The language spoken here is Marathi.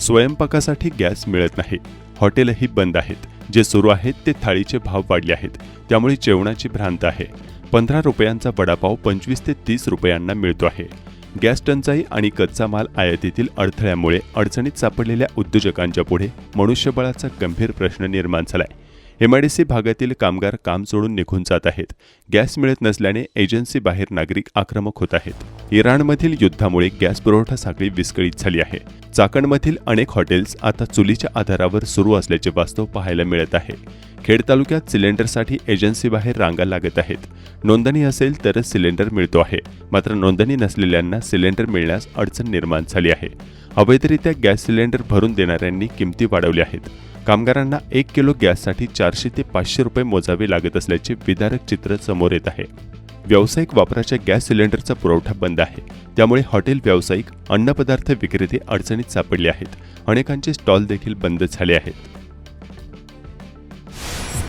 स्वयंपाकासाठी गॅस मिळत नाही, हॉटेलही बंद आहेत. जे सुरू आहेत ते थाळीचे भाव वाढले आहेत, त्यामुळे जेवणाची भ्रांत आहे. 15 रुपयांचा वडापाव 25 ते 30 रुपयांना मिळतो आहे. गॅस टंचाई आणि कच्चा माल आयातीतील अडथळ्यामुळे अडचणीत सापडलेल्या उद्योजकांच्या पुढे मनुष्यबळाचा गंभीर प्रश्न निर्माण झालाय. एमआयडीसी भागातील कामगार काम सोडून निघून जात आहेत. गॅस मिळत नसल्याने एजन्सी बाहेर नागरिक आक्रमक होत आहेत. इराणमधील युद्धामुळे गॅस पुरवठा साखळी विस्कळीत झाली आहे. चाकणमधील अनेक हॉटेल्स आता चुलीच्या आधारावर सुरू असल्याचे वास्तव पाहायला मिळत आहे. खेड तालुक्यात सिलेंडरसाठी एजन्सी बाहेर रांगा लागत आहेत. नोंदणी असेल तरच सिलेंडर मिळतो आहे, मात्र नोंदणी नसलेल्यांना सिलेंडर मिळण्यास अडचण निर्माण झाली आहे. अवैधरित्या गॅस सिलेंडर भरून देणाऱ्यांनी किमती वाढवल्या आहेत. कामगारांना 1 किलो गॅससाठी 400 ते 500 रुपये मोजावे लागत असल्याचे विदारक चित्र समोर येत आहे. व्यावसायिक वापराच्या गॅस सिलेंडरचा पुरवठा बंद आहे, त्यामुळे हॉटेल व्यावसायिक, अन्नपदार्थ विक्रेते अडचणीत सापडले आहेत. अनेकांचे स्टॉल देखील बंद झाले आहेत.